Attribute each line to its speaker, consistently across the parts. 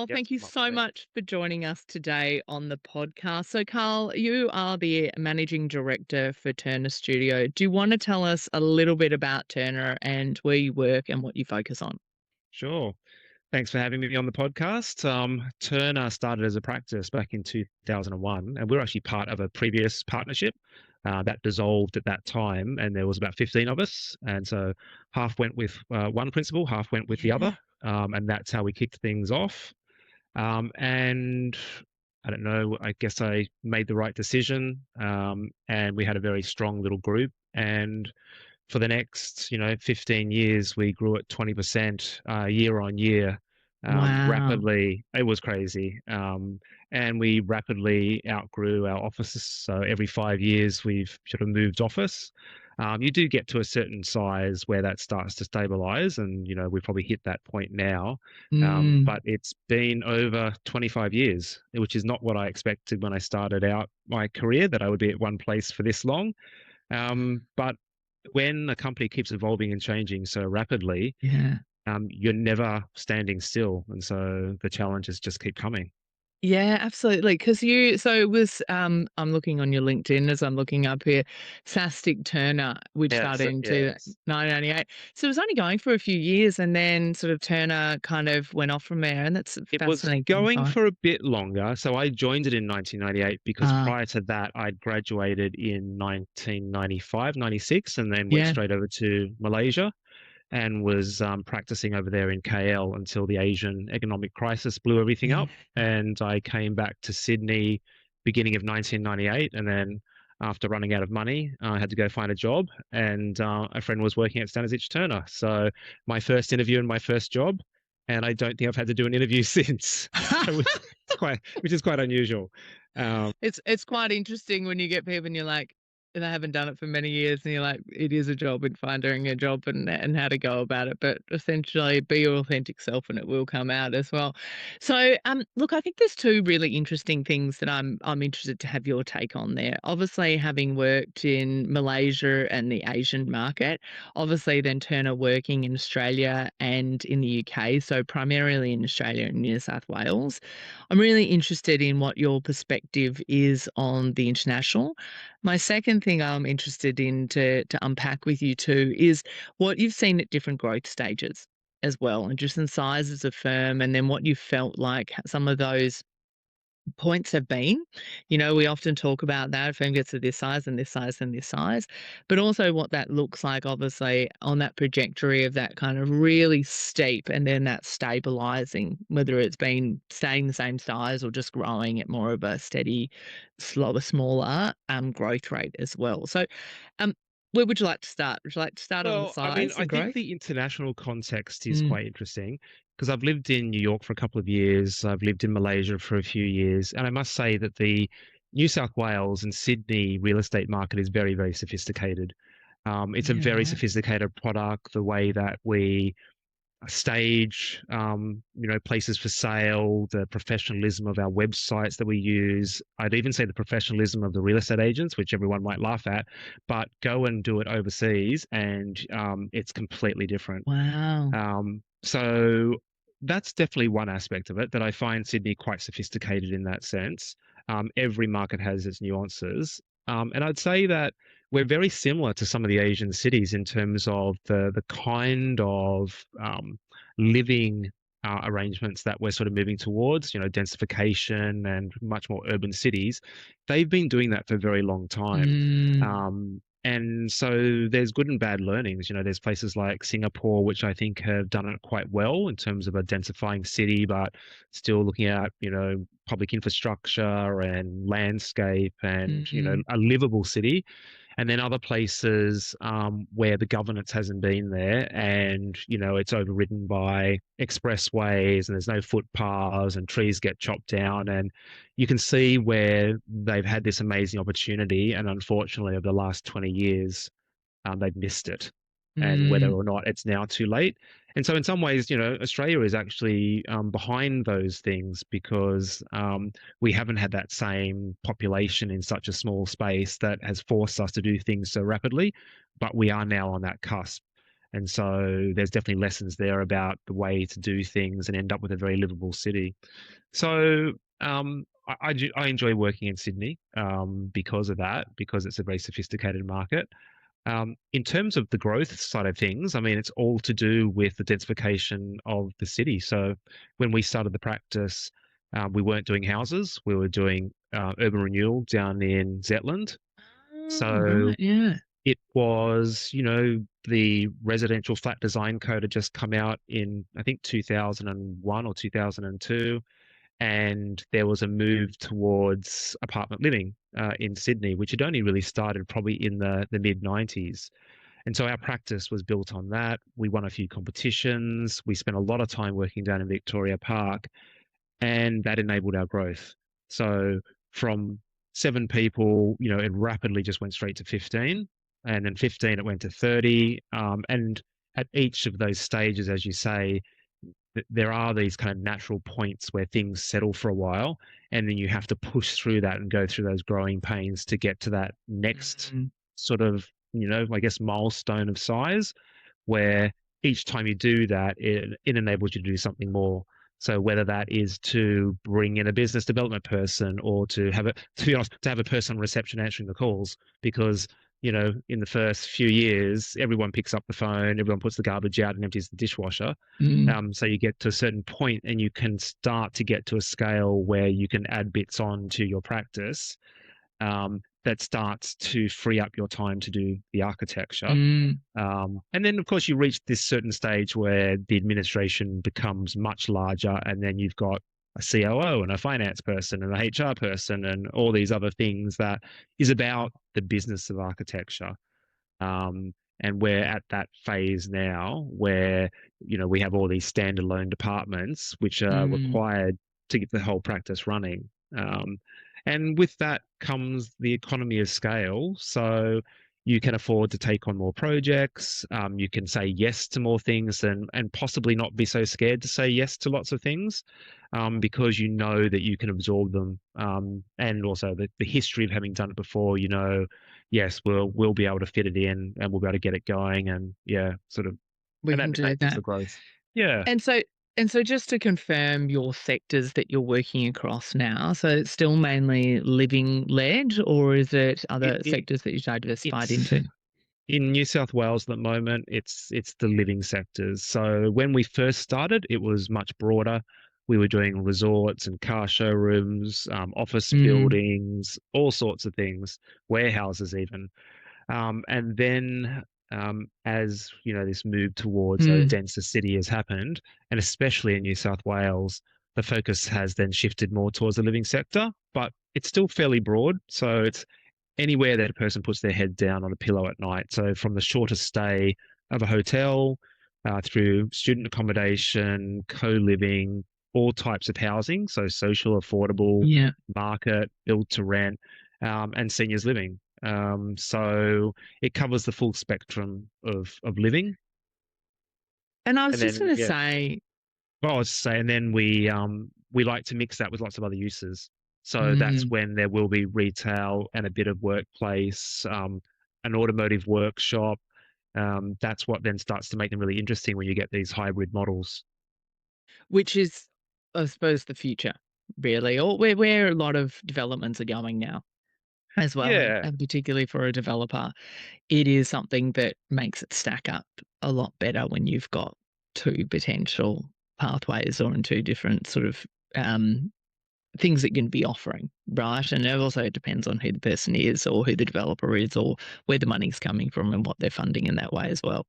Speaker 1: Carl,
Speaker 2: Yep,
Speaker 1: thank you
Speaker 2: my
Speaker 1: so
Speaker 2: pleasure.
Speaker 1: much for joining us today on the podcast. So, Carl, you are the managing director for Turner Studio. Do you want to tell us a little bit about Turner and where you work and what you focus on?
Speaker 2: Sure. Thanks for having me on the podcast. Turner started as a practice back in 2001, and we were actually part of a previous partnership that dissolved at that time, and there was about 15 of us. And so half went with one principal, half went with the
Speaker 1: Yeah.
Speaker 2: other, and that's how we kicked things off. And I don't know, I guess I made the right decision, and we had a very strong little group. And for the next, 15 years, we grew at 20% year on year,
Speaker 1: Wow.
Speaker 2: rapidly. It was crazy. And we rapidly outgrew our offices. So every 5 years, we've sort of moved office. You do get to a certain size where that starts to stabilize, and we've probably hit that point now.
Speaker 1: Mm.
Speaker 2: But it's been over 25 years, which is not what I expected when I started out my career, that I would be at one place for this long. But when a company keeps evolving and changing so rapidly,
Speaker 1: Yeah.
Speaker 2: you're never standing still, and so the challenges just keep coming.
Speaker 1: Yeah, absolutely. Because so it was, I'm looking on your LinkedIn as I'm looking up here, Sastic Turner, which
Speaker 2: Yes,
Speaker 1: started into
Speaker 2: yes.
Speaker 1: 1998. So it was only going for a few years and then sort of Turner kind of went off from there. And that's
Speaker 2: It was
Speaker 1: fascinating.
Speaker 2: going
Speaker 1: Right.
Speaker 2: for a bit longer. So I joined it in 1998 because
Speaker 1: Ah,
Speaker 2: prior to that, I'd graduated in 1995, 96, and then went
Speaker 1: yeah.
Speaker 2: straight over to Malaysia and was practicing over there in KL until the Asian economic crisis blew everything
Speaker 1: Yeah.
Speaker 2: up. And I came back to Sydney beginning of 1998, and then after running out of money, I had to go find a job. And a friend was working at Standards Turner, so my first interview and my first job. And I don't think I've had to do an interview since, so which is quite unusual. Um,
Speaker 1: It's quite interesting when you get people and you're like, they haven't done it for many years, and you're like, it is a job and finding a job and how to go about it. But essentially, be your authentic self, and it will come out as well. So, look, I think there's two really interesting things that I'm interested to have your take on there. Obviously, having worked in Malaysia and the Asian market, obviously then Turner working in Australia and in the UK, so primarily in Australia and New South Wales. I'm really interested in what your perspective is on the international. My second thing I'm interested in to unpack with you too is what you've seen at different growth stages as well, and just in sizes of firm, and then what you felt like some of those points have been. We often talk about that, a firm gets to this size and this size and this size, but also what that looks like, obviously, on that trajectory of that kind of really steep and then that stabilizing, whether it's been staying the same size or just growing at more of a steady, slower, smaller growth rate as well. So, um, where would you like to start? Would you like to start on the
Speaker 2: Well, I mean,
Speaker 1: size
Speaker 2: I
Speaker 1: and
Speaker 2: think
Speaker 1: growth?
Speaker 2: the international context is
Speaker 1: Mm,
Speaker 2: quite interesting because I've lived in New York for a couple of years. I've lived in Malaysia for a few years. And I must say that the New South Wales and Sydney real estate market is very, very sophisticated. It's a
Speaker 1: yeah,
Speaker 2: very
Speaker 1: right.
Speaker 2: sophisticated product, the way that we stage, places for sale, the professionalism of our websites that we use. I'd even say the professionalism of the real estate agents, which everyone might laugh at, but go and do it overseas and it's completely different.
Speaker 1: Wow.
Speaker 2: So that's definitely one aspect of it that I find Sydney quite sophisticated in that sense. Every market has its nuances. And I'd say that we're very similar to some of the Asian cities in terms of the kind of living arrangements that we're sort of moving towards, densification and much more urban cities. They've been doing that for a very long time.
Speaker 1: Mm,
Speaker 2: And so there's good and bad learnings. There's places like Singapore, which I think have done it quite well in terms of a densifying city, but still looking at, public infrastructure and landscape and,
Speaker 1: mm.
Speaker 2: a livable city. And then other places where the governance hasn't been there and, it's overridden by expressways and there's no footpaths and trees get chopped down. And you can see where they've had this amazing opportunity. And unfortunately, over the last 20 years, they've missed it. And whether
Speaker 1: Mm,
Speaker 2: or not it's now too late. And so, in some ways, Australia is actually behind those things because we haven't had that same population in such a small space that has forced us to do things so rapidly. But we are now on that cusp. And so there's definitely lessons there about the way to do things and end up with a very livable city. So I enjoy working in Sydney because of that, because it's a very sophisticated market. In terms of the growth side of things, I mean, it's all to do with the densification of the city. So when we started the practice, we weren't doing houses, we were doing urban renewal down in Zetland.
Speaker 1: Oh,
Speaker 2: So
Speaker 1: right, yeah.
Speaker 2: it was, the residential flat design code had just come out in, I think, 2001 or 2002, and there was a move towards apartment living in Sydney, which had only really started probably in the mid 90s. And so our practice was built on that. We won a few competitions. We spent a lot of time working down in Victoria Park, and that enabled our growth. So from 7 people, it rapidly just went straight to 15, and then 15 it went to 30. And at each of those stages, as you say, there are these kind of natural points where things settle for a while, and then you have to push through that and go through those growing pains to get to that next
Speaker 1: Mm,
Speaker 2: sort of, I guess, milestone of size, where each time you do that, it enables you to do something more. So whether that is to bring in a business development person or to be honest, to have a person on reception answering the calls, because in the first few years, everyone picks up the phone, everyone puts the garbage out and empties the dishwasher.
Speaker 1: mm,
Speaker 2: So you get to a certain point and you can start to get to a scale where you can add bits on to your practice that starts to free up your time to do the architecture.
Speaker 1: mm.
Speaker 2: And then, of course, you reach this certain stage where the administration becomes much larger, and then you've got a COO and a finance person and a HR person and all these other things that is about the business of architecture. Um, and we're at that phase now where, we have all these standalone departments which are
Speaker 1: Mm,
Speaker 2: required to get the whole practice running. And with that comes the economy of scale. So you can afford to take on more projects. You can say yes to more things and possibly not be so scared to say yes to lots of things because you know that you can absorb them. And also the history of having done it before, yes, we'll be able to fit it in and we'll be able to get it going and yeah, sort of,
Speaker 1: we
Speaker 2: and
Speaker 1: can
Speaker 2: that
Speaker 1: do
Speaker 2: enables
Speaker 1: that.
Speaker 2: the growth. Yeah.
Speaker 1: And so just to confirm your sectors that you're working across now, so it's still mainly living led, or is it
Speaker 2: It,
Speaker 1: other
Speaker 2: it
Speaker 1: sectors that you've diversified
Speaker 2: it's
Speaker 1: into?
Speaker 2: in New South Wales at the moment, it's the living sectors. So when we first started, it was much broader. We were doing resorts and car showrooms, office
Speaker 1: Mm,
Speaker 2: buildings, all sorts of things, warehouses even. And then as this move towards a
Speaker 1: mm,
Speaker 2: denser city has happened, and especially in New South Wales, the focus has then shifted more towards the living sector, but it's still fairly broad. So it's anywhere that a person puts their head down on a pillow at night. So from the shortest stay of a hotel through student accommodation, co-living, all types of housing, so social, affordable,
Speaker 1: yeah.
Speaker 2: market, build to rent, and seniors living. So it covers the full spectrum of living.
Speaker 1: And I was
Speaker 2: And
Speaker 1: just
Speaker 2: then
Speaker 1: going to
Speaker 2: yeah,
Speaker 1: say,
Speaker 2: well, I was saying, and then we like to mix that with lots of other uses. So that's
Speaker 1: mm,
Speaker 2: when there will be retail and a bit of workplace, an automotive workshop. That's what then starts to make them really interesting when you get these hybrid models.
Speaker 1: which is, I suppose, the future, really, or where a lot of developments are going now as well,
Speaker 2: Yeah,
Speaker 1: and particularly for a developer. It is something that makes it stack up a lot better when you've got two potential pathways or in two different sort of things that you can be offering, right? And it also depends on who the person is or who the developer is or where the money's coming from and what they're funding in that way as well.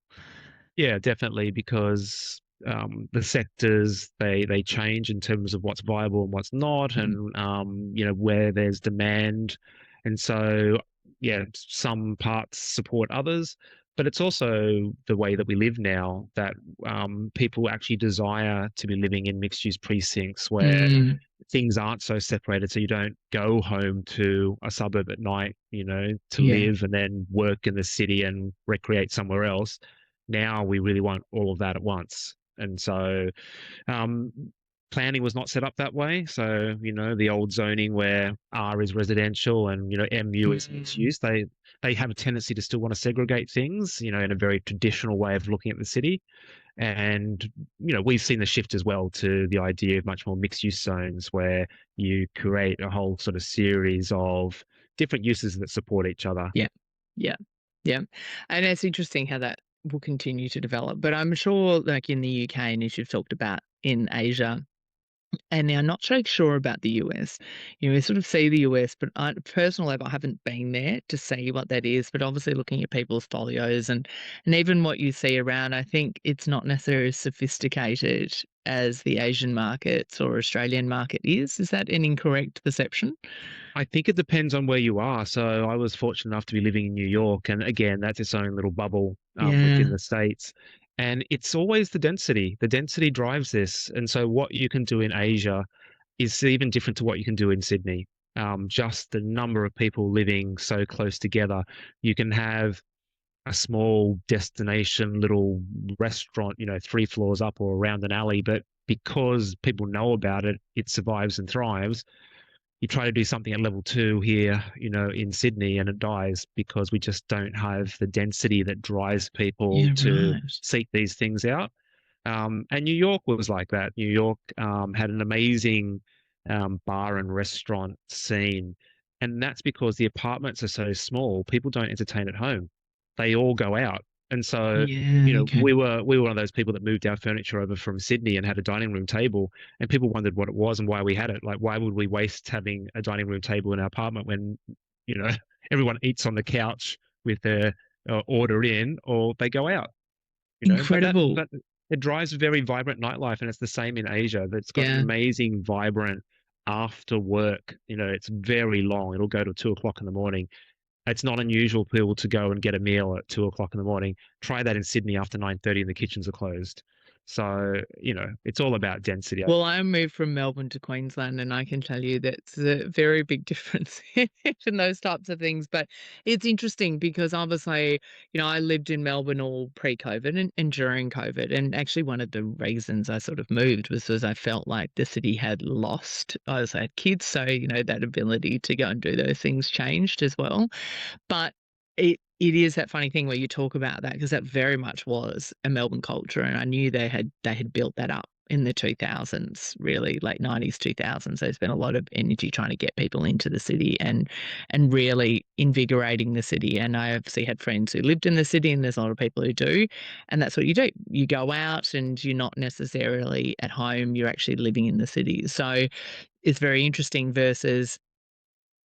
Speaker 2: yeah, definitely, because the sectors they change in terms of what's viable and what's not,
Speaker 1: Mm.
Speaker 2: and where there's demand, and so yeah, some parts support others, but it's also the way that we live now that people actually desire to be living in mixed-use precincts where
Speaker 1: Mm,
Speaker 2: things aren't so separated, so you don't go home to a suburb at night, to
Speaker 1: yeah.
Speaker 2: live and then work in the city and recreate somewhere else. Now we really want all of that at once. And so, um, planning was not set up that way. So, the old zoning where R is residential and, MU is mixed
Speaker 1: Mm.
Speaker 2: use, they have a tendency to still want to segregate things, in a very traditional way of looking at the city. And, we've seen the shift as well to the idea of much more mixed use zones where you create a whole sort of series of different uses that support each other.
Speaker 1: Yeah. Yeah. Yeah. And it's interesting how that will continue to develop. But I'm sure, like in the UK, and as you've talked about in Asia, and now not so sure about the US. We sort of see the US, but on a personal level, I haven't been there to see what that is. But obviously, looking at people's folios and even what you see around, I think it's not necessarily as sophisticated as the Asian markets or Australian market is. Is that an incorrect perception?
Speaker 2: I think it depends on where you are. So I was fortunate enough to be living in New York, and again, that's its own little bubble within
Speaker 1: Yeah.
Speaker 2: the States. And it's always the density. The density drives this. And so what you can do in Asia is even different to what you can do in Sydney. Just the number of people living so close together. You can have a small destination little restaurant, 3 floors up or around an alley, but because people know about it, it survives and thrives. You try to do something at level 2 here, in Sydney, and it dies because we just don't have the density that drives people
Speaker 1: Yeah,
Speaker 2: to
Speaker 1: right.
Speaker 2: seek these things out. And New York was like that. New York had an amazing bar and restaurant scene. And that's because the apartments are so small, people don't entertain at home. They all go out. And so,
Speaker 1: Yeah, okay.
Speaker 2: we were one of those people that moved our furniture over from Sydney and had a dining room table, and people wondered what it was and why we had it. Like, why would we waste having a dining room table in our apartment when, you know, everyone eats on the couch with their order in, or they go out, but that
Speaker 1: Incredible.
Speaker 2: that it drives a very vibrant nightlife, and it's the same in Asia. That's got an
Speaker 1: Yeah.
Speaker 2: amazing, vibrant after work. It's very long. It'll go to 2 o'clock in the morning. It's not unusual for people to go and get a meal at 2 o'clock in the morning. Try that in Sydney after 9:30 and the kitchens are closed. So, it's all about density.
Speaker 1: Well, I moved from Melbourne to Queensland, and I can tell you that's a very big difference in those types of things. But it's interesting because obviously, I lived in Melbourne all pre-COVID and during COVID. And actually, one of the reasons I sort of moved was because I felt like the city had lost. I also had kids, so that ability to go and do those things changed as well. But it is that funny thing where you talk about that because that very much was a Melbourne culture, and I knew they had built that up in the 2000s, really late 90s, 2000s. There's been a lot of energy trying to get people into the city and really invigorating the city. And I obviously had friends who lived in the city, and there's a lot of people who do, and that's what you do. You go out, and you're not necessarily at home. You're actually living in the city. So it's very interesting versus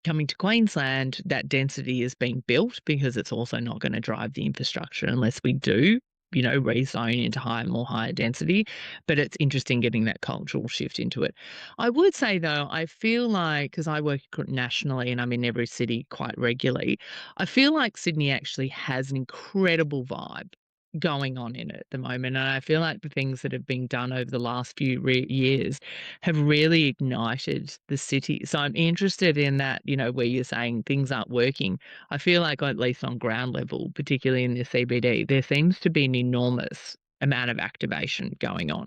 Speaker 1: coming to Queensland, that density is being built because it's also not going to drive the infrastructure unless we do, rezone into more higher density. But it's interesting getting that cultural shift into it. I would say though, I feel like because I work nationally and I'm in every city quite regularly, I feel like Sydney actually has an incredible vibe going on in it at the moment. And I feel like the things that have been done over the last few years have really ignited the city. So I'm interested in that, where you're saying things aren't working. I feel like, at least on ground level, particularly in the CBD, there seems to be an enormous amount of activation going on.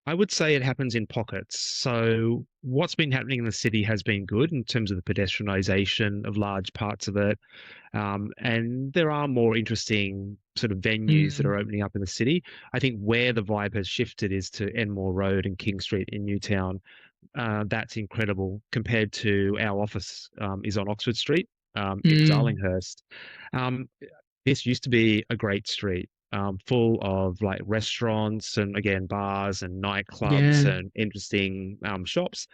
Speaker 2: I would say it happens in pockets. So what's been happening in the city has been good in terms of the pedestrianisation of large parts of it. And there are more interesting sort of venues that
Speaker 1: Mm,
Speaker 2: are opening up in the city. I think where the vibe has shifted is to Enmore Road and King Street in Newtown. That's incredible compared to our office is on Oxford Street in
Speaker 1: mm,
Speaker 2: Darlinghurst. Um, this used to be a great street, full of like restaurants and again bars and nightclubs
Speaker 1: yeah.
Speaker 2: and interesting shops.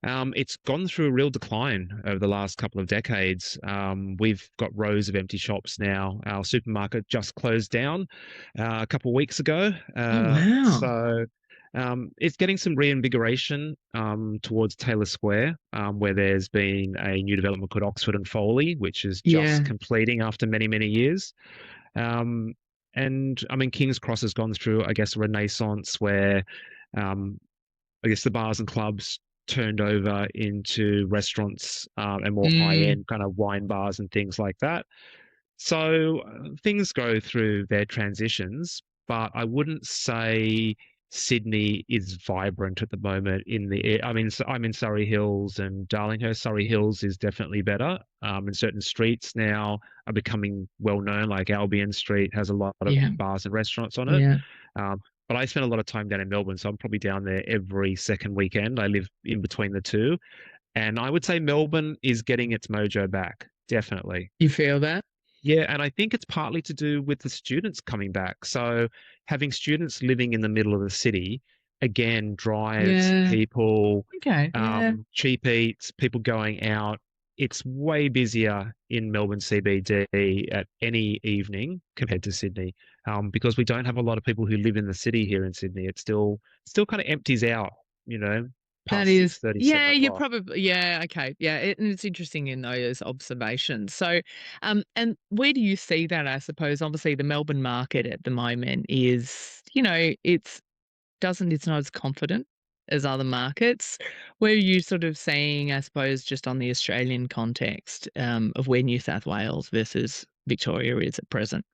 Speaker 2: It's gone through a real decline over the last couple of decades. We've got rows of empty shops now. Our supermarket just closed down a couple of weeks ago.
Speaker 1: Oh, wow.
Speaker 2: It's getting some reinvigoration towards Taylor Square, where there's been a new development called Oxford and Foley, which is just
Speaker 1: Yeah.
Speaker 2: completing after many, many years. Um, and I mean, King's Cross has gone through, I guess, a renaissance where um, I guess the bars and clubs turned over into restaurants and more
Speaker 1: Mm,
Speaker 2: high-end kind of wine bars and things like that. So things go through their transitions, but I wouldn't say Sydney is vibrant at the moment in the I mean, I'm in Surrey Hills and Darlinghurst. Surrey Hills is definitely better. And certain streets now are becoming well known, like Albion Street has a lot of
Speaker 1: Yeah.
Speaker 2: bars and restaurants on it.
Speaker 1: Yeah.
Speaker 2: But I spend a lot of time down in Melbourne, so I'm probably down there every second weekend. I live in between the two. And I would say Melbourne is getting its mojo back, definitely.
Speaker 1: You feel that?
Speaker 2: Yeah, and I think it's partly to do with the students coming back. So having students living in the middle of the city again drives
Speaker 1: Yeah.
Speaker 2: people,
Speaker 1: Okay. Yeah.
Speaker 2: cheap eats, people going out. It's way busier in Melbourne CBD at any evening compared to Sydney, because we don't have a lot of people who live in the city here in Sydney. It still kind of empties out, you know,
Speaker 1: That
Speaker 2: past
Speaker 1: is,
Speaker 2: 6:30,
Speaker 1: yeah,
Speaker 2: 7
Speaker 1: you're
Speaker 2: o'clock.
Speaker 1: probably, yeah, okay. Yeah, and it's interesting in those observations. So, and where do you see that? I suppose, obviously, the Melbourne market at the moment is, it's not as confident as other markets. Where are you sort of seeing, I suppose, just on the Australian context, of where New South Wales versus Victoria is at present?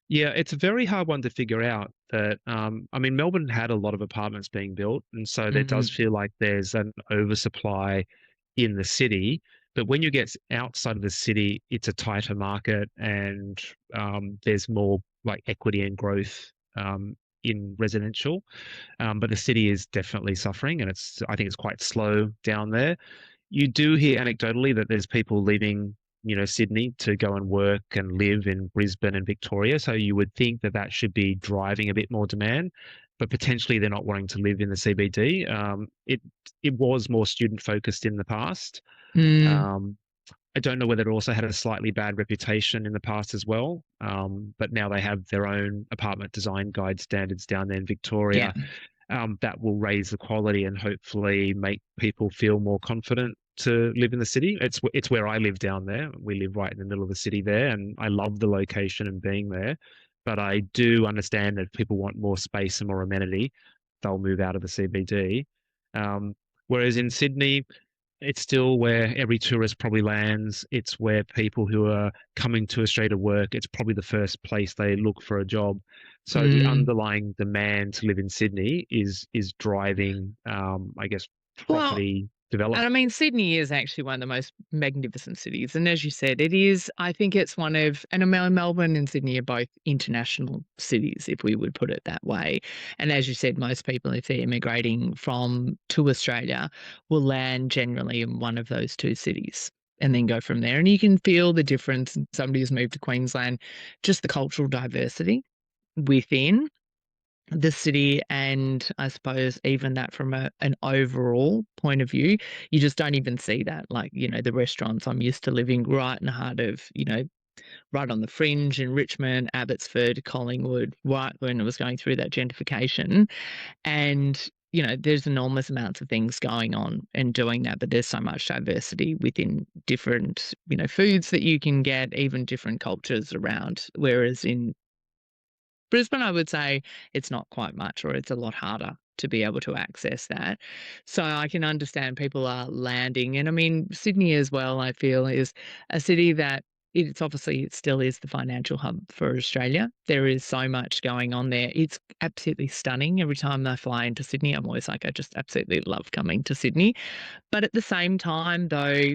Speaker 2: Yeah, it's a very hard one to figure out that I mean Melbourne had a lot of apartments being built, and so there does
Speaker 1: Mm,
Speaker 2: feel like there's an oversupply in the city. But when you get outside of the city, it's a tighter market, and there's more like equity and growth in residential. But the city is definitely suffering, and I think it's quite slow down there. You do hear anecdotally that there's people leaving, Sydney to go and work and live in Brisbane and Victoria. So you would think that that should be driving a bit more demand, but potentially they're not wanting to live in the CBD. It was more student focused in the past.
Speaker 1: mm,
Speaker 2: Um, I don't know whether it also had a slightly bad reputation in the past as well. But now they have their own apartment design guide standards down there in
Speaker 1: yeah.
Speaker 2: Victoria, that will raise the quality and hopefully make people feel more confident to live in the city. It's where I live down there. We live right in the middle of the city there, and I love the location and being there. But I do understand that if people want more space and more amenity, they'll move out of the CBD. Um, Whereas in Sydney, it's still where every tourist probably lands. It's where people who are coming to Australia to work, it's probably the first place they look for a job. So the
Speaker 1: Mm.
Speaker 2: underlying demand to live in Sydney is driving, I guess,
Speaker 1: Well,
Speaker 2: property
Speaker 1: and I
Speaker 2: development.
Speaker 1: mean, Sydney is actually one of the most magnificent cities. And as you said, I think it's one of, and Melbourne and Sydney are both international cities, if we would put it that way. And as you said, most people, if they're immigrating to Australia, will land generally in one of those two cities and then go from there. And you can feel the difference. Somebody who's moved to Queensland, just the cultural diversity within the city, and I suppose even that from an overall point of view, you just don't even see that. Like, the restaurants, I'm used to living right in the heart of, right on the fringe in Richmond, Abbotsford, Collingwood, right when it was going through that gentrification. And, there's enormous amounts of things going on and doing that, but there's so much diversity within different, foods that you can get, even different cultures around. Whereas in Brisbane, I would say it's not quite much, or it's a lot harder to be able to access that. So I can understand people are landing. And I mean, Sydney as well, I feel, is a city that it still is the financial hub for Australia. There is so much going on there. It's absolutely stunning. Every time I fly into Sydney, I'm always like, I just absolutely love coming to Sydney. But at the same time, though,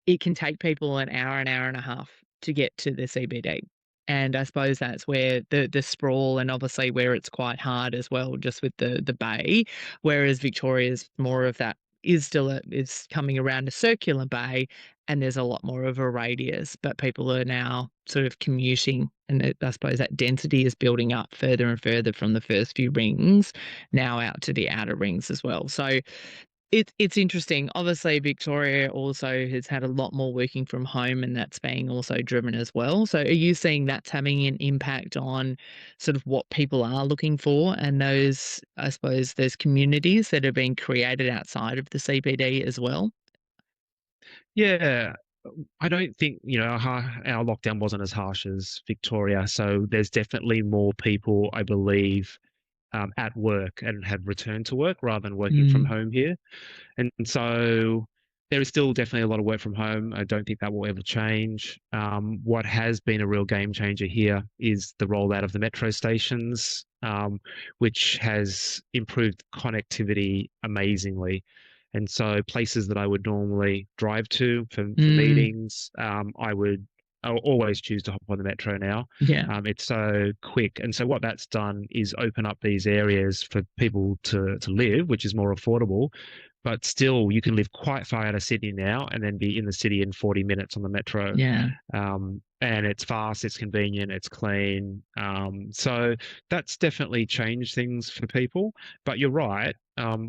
Speaker 1: it can take people an hour and a half to get to the CBD. And I suppose that's where the sprawl, and obviously where it's quite hard as well, just with the bay, whereas Victoria's more of that is coming around a circular bay, and there's a lot more of a radius, but people are now sort of commuting, and I suppose that density is building up further and further from the first few rings now out to the outer rings as well. So it's interesting. Obviously, Victoria also has had a lot more working from home, and that's being also driven as well. So, are you seeing that's having an impact on sort of what people are looking for, and those, I suppose, those communities that are being created outside of the CBD as well?
Speaker 2: Yeah, I don't think, our lockdown wasn't as harsh as Victoria. So there's definitely more people, I believe, at work and have returned to work rather than working from
Speaker 1: Mm,
Speaker 2: home here. And so there is still definitely a lot of work from home. I don't think that will ever change. What has been a real game changer here is the rollout of the metro stations, which has improved connectivity amazingly. And so places that I would normally drive to for
Speaker 1: Mm,
Speaker 2: meetings, I'll always choose to hop on the metro now.
Speaker 1: yeah,
Speaker 2: It's so quick. And so what that's done is open up these areas for people to live, which is more affordable. But still, you can live quite far out of Sydney now and then be in the city in 40 minutes on the metro.
Speaker 1: yeah.
Speaker 2: And it's fast, it's convenient, it's clean. So that's definitely changed things for people. But you're right.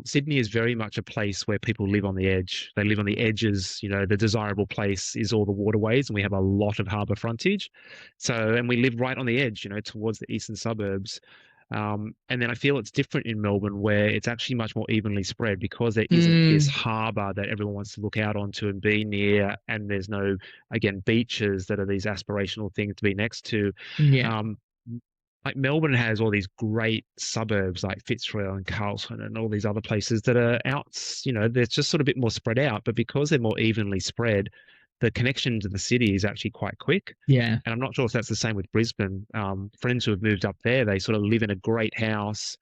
Speaker 2: Sydney is very much a place where people live on the edge. They live on the edges. The desirable place is all the waterways, and we have a lot of harbour frontage. So, and we live right on the edge, towards the eastern suburbs. And then I feel it's different in Melbourne where it's actually much more evenly spread because there isn't this
Speaker 1: Mm,
Speaker 2: harbour that everyone wants to look out onto and be near, and there's no, again, beaches that are these aspirational things to be next to.
Speaker 1: yeah,
Speaker 2: Um, like Melbourne has all these great suburbs like Fitzroy and Carlton and all these other places that are out, they're just sort of a bit more spread out, but because they're more evenly spread, the connection to the city is actually quite quick.
Speaker 1: yeah.
Speaker 2: And I'm not sure if that's the same with Brisbane. Friends who have moved up there, they sort of live in a great house,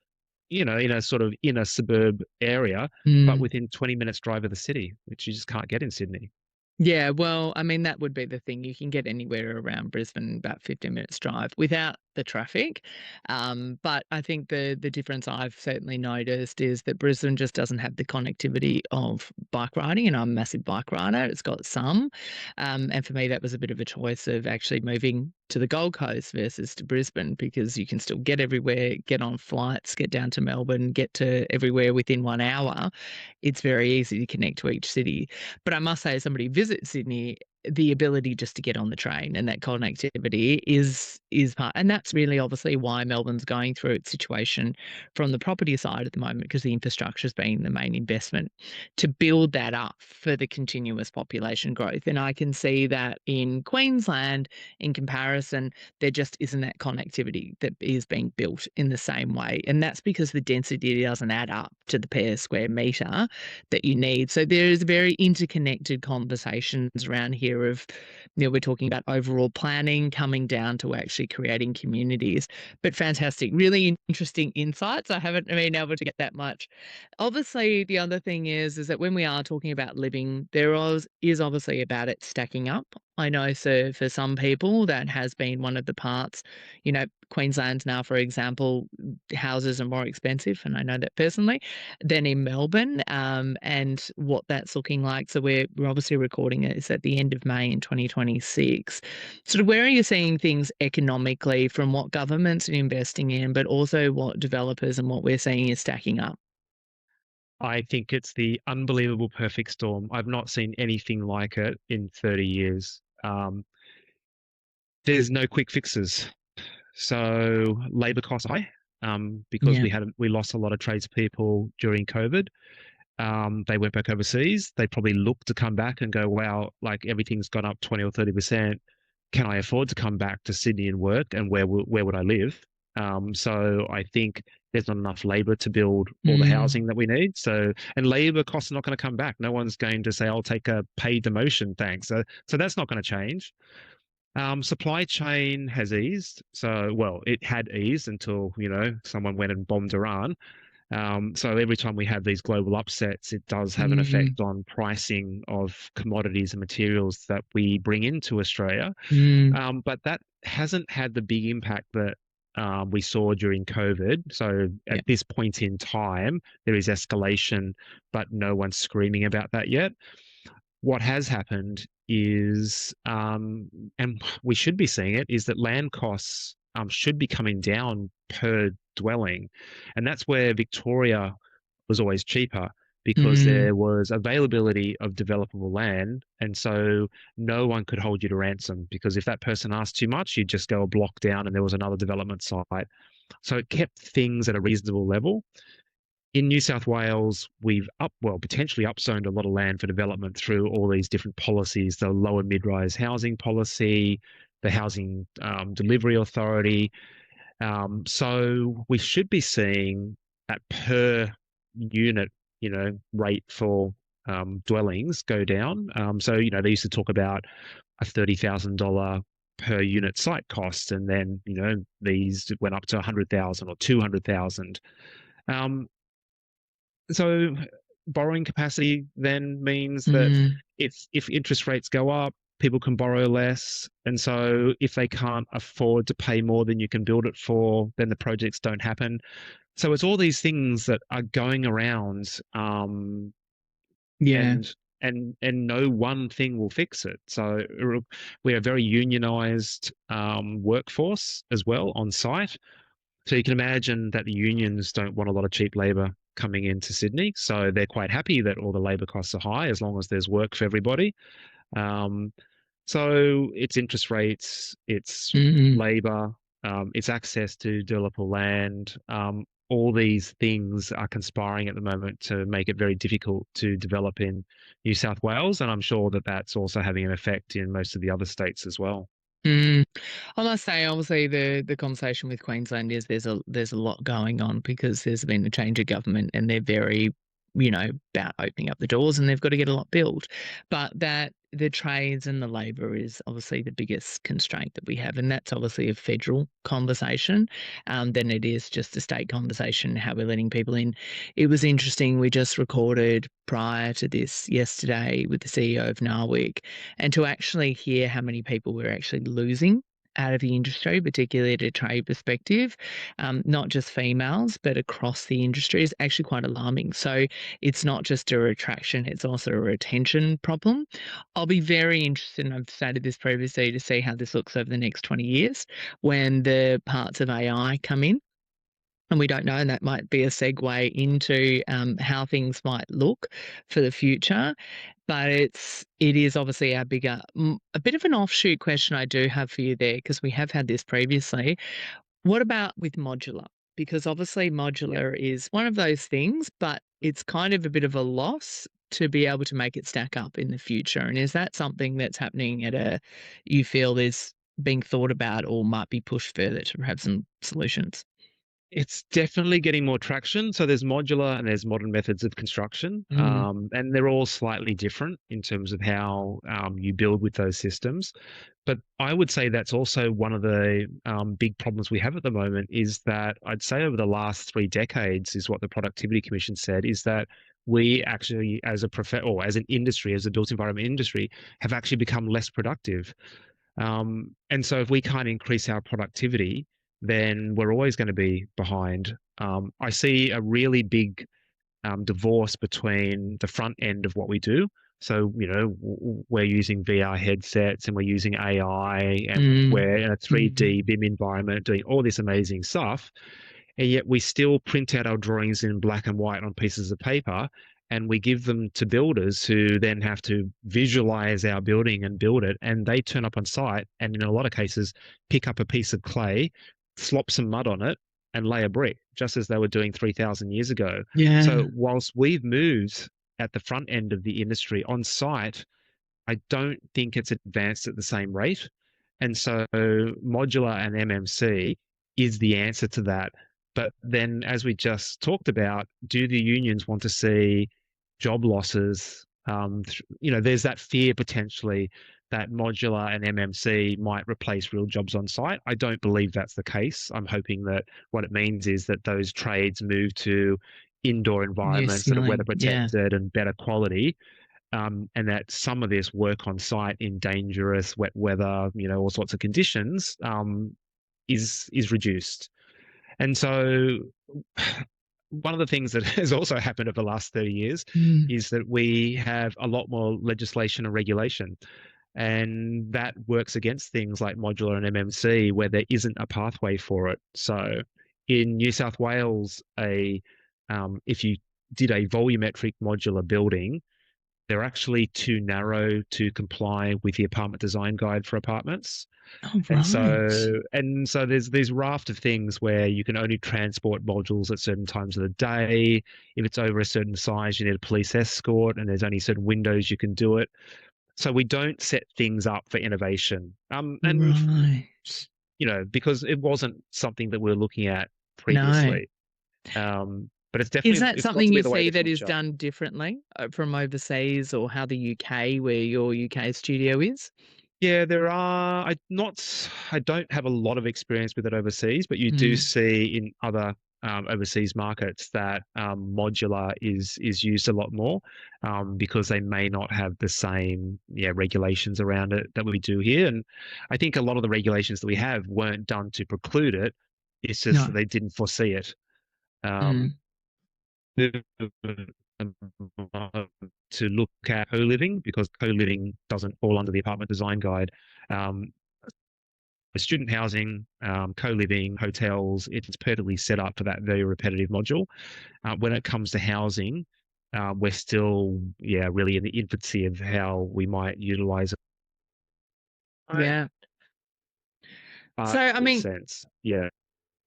Speaker 2: in a sort of inner suburb area, but
Speaker 1: Mm.
Speaker 2: within 20 minutes drive of the city, which you just can't get in Sydney.
Speaker 1: Yeah, well, I mean, that would be the thing. You can get anywhere around Brisbane about 15 minutes drive without the traffic. But I think the difference I've certainly noticed is that Brisbane just doesn't have the connectivity of bike riding, and I'm a massive bike rider. It's got some. And for me, that was a bit of a choice of actually moving to the Gold Coast versus to Brisbane because you can still get everywhere, get on flights, get down to Melbourne, get to everywhere within 1 hour. It's very easy to connect to each city. But I must say, as somebody who visits Sydney, the ability just to get on the train and that connectivity is part, and that's really obviously why Melbourne's going through its situation from the property side at the moment, because the infrastructure has been the main investment to build that up for the continuous population growth. And I can see that in Queensland, in comparison, there just isn't that connectivity that is being built in the same way, and that's because the density doesn't add up to the per square metre that you need. So there's very interconnected conversations around here of, we're talking about overall planning coming down to actually creating communities. But fantastic, really interesting insights. I haven't been able to get that much. Obviously, the other thing is that when we are talking about living, is obviously about it stacking up. I know, so for some people that has been one of the parts. Queensland now, for example, houses are more expensive, and I know that personally, than in Melbourne, and what that's looking like. So we're obviously recording it. It's at the end of May in 2026. Sort of where are you seeing things economically from what governments are investing in, but also what developers and what we're seeing is stacking up?
Speaker 2: I think it's the unbelievable perfect storm. I've not seen anything like it in 30 years. There's no quick fixes. So labor costs are high, because
Speaker 1: Yeah.
Speaker 2: we lost a lot of tradespeople during COVID. They went back overseas. They probably looked to come back and go, wow, like everything's gone up 20 or 30%. Can I afford to come back to Sydney and work? And where would I live? So I think there's not enough labor to build all the
Speaker 1: Mm,
Speaker 2: housing that we need. So, and labor costs are not going to come back. No one's going to say, I'll take a paid demotion, thanks. So that's not going to change. Supply chain has eased. So, well, it had eased until, someone went and bombed Iran. So every time we have these global upsets, it does have an
Speaker 1: mm,
Speaker 2: effect on pricing of commodities and materials that we bring into Australia.
Speaker 1: mm,
Speaker 2: But that hasn't had the big impact that we saw during COVID. So
Speaker 1: yeah.
Speaker 2: at this point in time, there is escalation, but no one's screaming about that yet. What has happened is, and we should be seeing it, is that land costs should be coming down per dwelling. And that's where Victoria was always cheaper because
Speaker 1: Mm,
Speaker 2: there was availability of developable land. And so no one could hold you to ransom because if that person asked too much, you'd just go a block down and there was another development site. So it kept things at a reasonable level. In New South Wales, potentially upzoned a lot of land for development through all these different policies, the lower mid-rise housing policy, the housing delivery authority. So we should be seeing that per unit, rate for dwellings go down. So, they used to talk about a $30,000 per unit site cost, and then, these went up to 100,000 or 200,000. Um, so borrowing capacity then means that
Speaker 1: Mm,
Speaker 2: if interest rates go up, people can borrow less. And so if they can't afford to pay more than you can build it for, then the projects don't happen. So it's all these things that are going around,
Speaker 1: yeah.
Speaker 2: and no one thing will fix it. So we're a very unionized workforce as well on site. So you can imagine that the unions don't want a lot of cheap labor coming into Sydney. So they're quite happy that all the labor costs are high as long as there's work for everybody. Um, so it's interest rates, it's
Speaker 1: Mm-mm.
Speaker 2: labor, it's access to developable land. All these things are conspiring at the moment to make it very difficult to develop in New South Wales, and I'm sure that that's also having an effect in most of the other states as well.
Speaker 1: Mm. I must say, obviously, the conversation with Queensland is there's a lot going on because there's been a change of government and they're very, about opening up the doors and they've got to get a lot built. But that the trades and the labour is obviously the biggest constraint that we have, and that's obviously a federal conversation, than it is just a state conversation, how we're letting people in. It was interesting. We just recorded prior to this yesterday with the CEO of Narwick, and to actually hear how many people we're actually losing out of the industry, particularly at a trade perspective, not just females, but across the industry, is actually quite alarming. So it's not just a retraction, it's also a retention problem. I'll be very interested, and I've stated this previously, to see how this looks over the next 20 years when the parts of AI come in. And we don't know, and that might be a segue into how things might look for the future. But it is obviously our bigger, a bit of an offshoot question I do have for you there, because we have had this previously. What about with modular? Because obviously modular is one of those things, but it's kind of a bit of a loss to be able to make it stack up in the future. And is that something that's happening you feel is being thought about or might be pushed further to have some solutions?
Speaker 2: It's definitely getting more traction. So there's modular and there's modern methods of construction,
Speaker 1: Mm,
Speaker 2: and they're all slightly different in terms of how you build with those systems. But I would say that's also one of the big problems we have at the moment is that I'd say over the last 3 decades is what the Productivity Commission said is that we actually, as a or as an industry, as a built environment industry, have actually become less productive. And so if we can't increase our productivity, then we're always going to be behind. I see a really big divorce between the front end of what we do. So, we're using VR headsets and we're using AI and
Speaker 1: mm,
Speaker 2: we're in a
Speaker 1: mm.
Speaker 2: 3D BIM environment doing all this amazing stuff. And yet we still print out our drawings in black and white on pieces of paper and we give them to builders who then have to visualize our building and build it. And they turn up on site and in a lot of cases pick up a piece of clay, slop some mud on it, and lay a brick, just as they were doing 3,000 years ago.
Speaker 1: Yeah.
Speaker 2: So whilst we've moved at the front end of the industry on site, I don't think it's advanced at the same rate. And so modular and MMC is the answer to that. But then, as we just talked about, do the unions want to see job losses? There's that fear potentially that modular and MMC might replace real jobs on site. I don't believe that's the case. I'm hoping that what it means is that those trades move to indoor
Speaker 1: New
Speaker 2: environments that are weather
Speaker 1: skilling. Yeah.
Speaker 2: protected and better quality, and that some of this work on site in dangerous wet weather, all sorts of conditions, is reduced. And so, one of the things that has also happened over the last 30 years
Speaker 1: Mm.
Speaker 2: is that we have a lot more legislation and regulation. And that works against things like modular and MMC, where there isn't a pathway for it. So, in New South Wales, if you did a volumetric modular building, they're actually too narrow to comply with the apartment design guide for apartments.
Speaker 1: Oh,
Speaker 2: And
Speaker 1: right.
Speaker 2: so and so there's these raft of things where you can only transport modules at certain times of the day. If it's over a certain size, you need a police escort, and there's only certain windows you can do it. So we don't set things up for innovation. And
Speaker 1: Right.
Speaker 2: because it wasn't something that we were looking at
Speaker 1: No.
Speaker 2: previously. Um, But
Speaker 1: Is that
Speaker 2: it's got to
Speaker 1: something
Speaker 2: be
Speaker 1: you
Speaker 2: the way of
Speaker 1: see
Speaker 2: the
Speaker 1: that is
Speaker 2: future.
Speaker 1: done differently from overseas or how the UK, where your UK studio is?
Speaker 2: Yeah, there are. I don't have a lot of experience with it overseas, but you do
Speaker 1: Mm,
Speaker 2: see in other overseas markets that modular is used a lot more because they may not have the same regulations around it that we do here. And I think a lot of the regulations that we have weren't done to preclude it. It's just that
Speaker 1: no.
Speaker 2: they didn't foresee it.
Speaker 1: Mm,
Speaker 2: Um, to look at co-living because co-living doesn't fall under the apartment design guide. Um, Student housing, co-living, hotels, it's perfectly set up for that very repetitive module. When it comes to housing, we're still, really in the infancy of how we might utilize it. Right.
Speaker 1: yeah. So,
Speaker 2: But
Speaker 1: I
Speaker 2: in a
Speaker 1: mean,
Speaker 2: sense, yeah.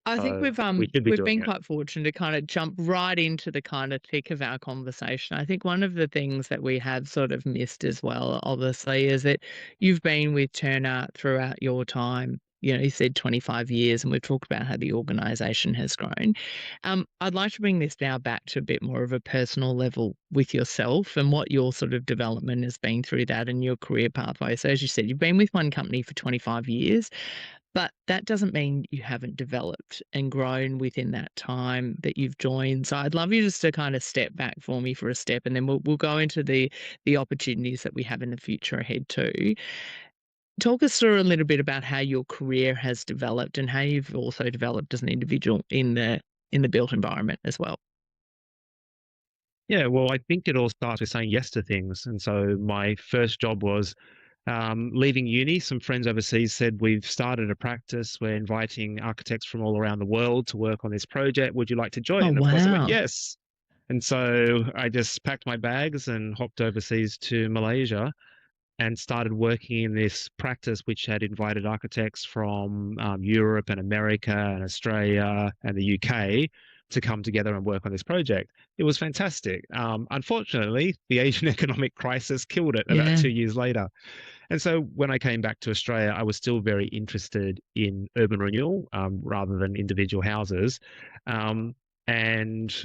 Speaker 1: I think
Speaker 2: So we should be
Speaker 1: we've
Speaker 2: doing
Speaker 1: been
Speaker 2: it.
Speaker 1: quite fortunate to kind of jump right into the kind of thick of our conversation. I think one of the things that we have sort of missed as well, obviously, is that you've been with Turner throughout your time. You know, you said 25 years, and we've talked about how the organisation has grown. I'd like to bring this now back to a bit more of a personal level with yourself and what your sort of development has been through that and your career pathway. So, as you said, you've been with one company for 25 years. But that doesn't mean you haven't developed and grown within that time that you've joined. So I'd love you just to kind of step back for me for a step, and then we'll go into the opportunities that we have in the future ahead too. Talk us through a little bit about how your career has developed and how you've also developed as an individual in the built environment as well.
Speaker 2: Yeah, well, I think it all starts with saying yes to things. And so my first job was leaving uni. Some friends overseas said, "We've started a practice. We're inviting architects from all around the world to work on this project. Would you like to join?"
Speaker 1: Oh
Speaker 2: And of course, I went,
Speaker 1: wow.
Speaker 2: yes. And so I just packed my bags and hopped overseas to Malaysia and started working in this practice, which had invited architects from Europe and America and Australia and the UK to come together and work on this project. It was fantastic. Unfortunately, the Asian economic crisis killed it about
Speaker 1: Yeah.
Speaker 2: 2 years later. And so when I came back to Australia, I was still very interested in urban renewal rather than individual houses. Um, and,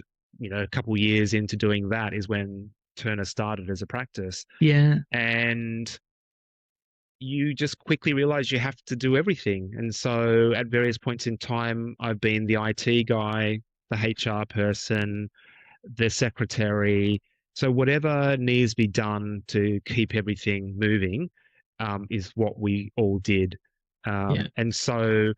Speaker 2: a couple of years into doing that is when Turner started as a practice.
Speaker 1: Yeah.
Speaker 2: And you just quickly realize you have to do everything. And so at various points in time, I've been the IT guy, the HR person, the secretary. So whatever needs to be done to keep everything moving is what we all did.
Speaker 1: Yeah.
Speaker 2: And so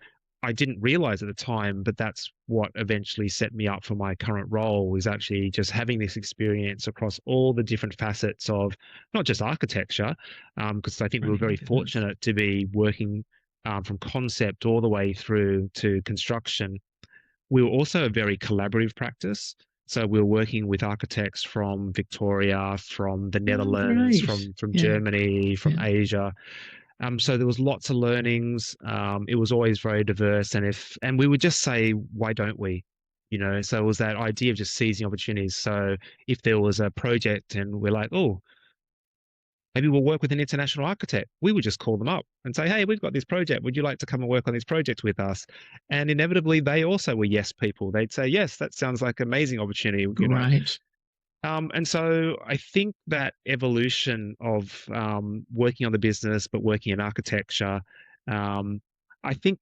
Speaker 2: I didn't realize at the time, but that's what eventually set me up for my current role is actually just having this experience across all the different facets of not just architecture, because I think we were
Speaker 1: Running a
Speaker 2: very
Speaker 1: business.
Speaker 2: fortunate to be working from concept all the way through to construction. We were also a very collaborative practice. So we were working with architects from Victoria, from the
Speaker 1: Oh,
Speaker 2: Netherlands,
Speaker 1: great.
Speaker 2: from
Speaker 1: Yeah.
Speaker 2: Germany, from
Speaker 1: Yeah.
Speaker 2: Asia. So there was lots of learnings. It was always very diverse, and we would just say, why don't we? So it was that idea of just seizing opportunities. So if there was a project and we're like, oh, maybe we'll work with an international architect. We would just call them up and say, hey, we've got this project. Would you like to come and work on this project with us? And inevitably, they also were yes people. They'd say, yes, that sounds like an amazing opportunity.
Speaker 1: Great.
Speaker 2: And so I think that evolution of working on the business, but working in architecture, um, I think,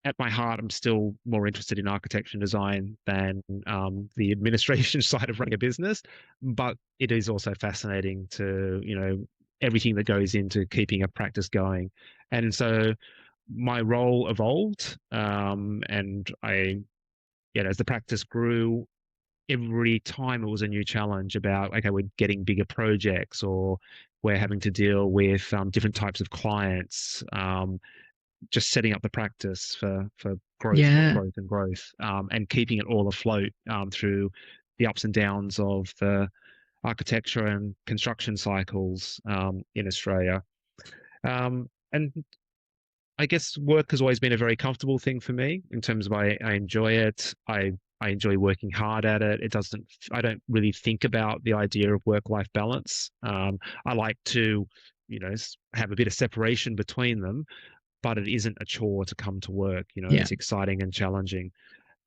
Speaker 2: at my heart, I'm still more interested in architecture and design than the administration side of running a business. But it is also fascinating to, everything that goes into keeping a practice going. And so my role evolved, and as the practice grew, every time it was a new challenge about, okay, we're getting bigger projects or we're having to deal with different types of clients. Just setting up the practice for growth,
Speaker 1: Yeah.
Speaker 2: growth, and growth, and keeping it all afloat through the ups and downs of the architecture and construction cycles in Australia. And I guess work has always been a very comfortable thing for me in terms of I enjoy it. I enjoy working hard at it. I don't really think about the idea of work-life balance. I like to, have a bit of separation between them, but it isn't a chore to come to work.
Speaker 1: Yeah.
Speaker 2: It's exciting and challenging.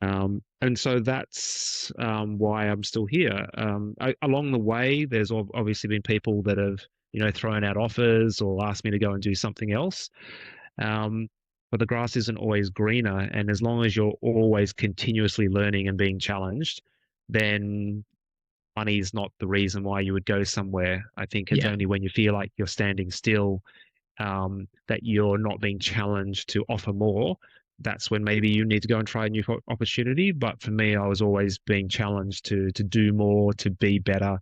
Speaker 2: And so that's why I'm still here. Along the way, there's obviously been people that have, thrown out offers or asked me to go and do something else. Um, but the grass isn't always greener. And as long as you're always continuously learning and being challenged, then money is not the reason why you would go somewhere. I think it's
Speaker 1: Yeah.
Speaker 2: only when you feel like you're standing still, that you're not being challenged to offer more. That's when maybe you need to go and try a new opportunity. But for me, I was always being challenged to do more, to be better.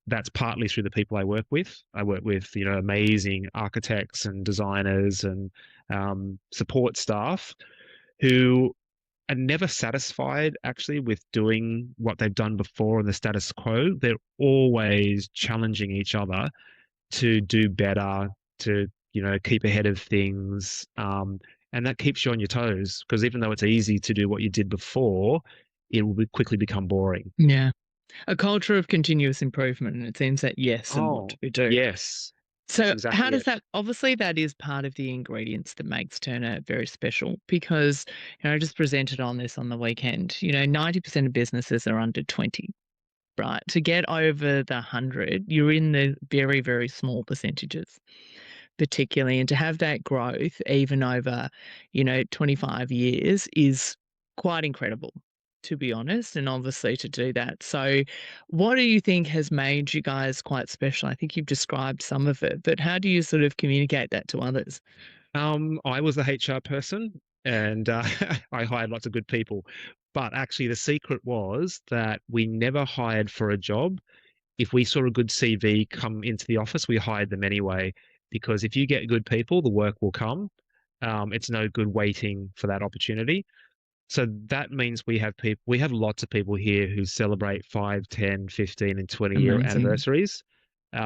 Speaker 2: That's partly through the people I work with. I work with, amazing architects and designers and support staff who are never satisfied actually with doing what they've done before in the status quo. They're always challenging each other to do better, to, keep ahead of things. And that keeps you on your toes because even though it's easy to do what you did before, it will quickly become boring.
Speaker 1: Yeah. A culture of continuous improvement, and it seems that yes, and what
Speaker 2: Oh,
Speaker 1: to do.
Speaker 2: yes, that's
Speaker 1: So how
Speaker 2: exactly
Speaker 1: does
Speaker 2: it.
Speaker 1: that, obviously that is part of the ingredients that makes Turner very special because, I just presented on this on the weekend. 90% of businesses are under 20, right? To get over the 100, you're in the very, very small percentages, particularly, and to have that growth even over, 25 years is quite incredible, to be honest, and obviously to do that. So what do you think has made you guys quite special? I think you've described some of it, but how do you sort of communicate that to others?
Speaker 2: I was the HR person and I hired lots of good people. But actually, the secret was that we never hired for a job. If we saw a good CV come into the office, we hired them anyway. Because if you get good people, the work will come. It's no good waiting for that opportunity. So that means we have lots of people here who celebrate 5, 10, 15, and 20-year
Speaker 1: Amazing.
Speaker 2: anniversaries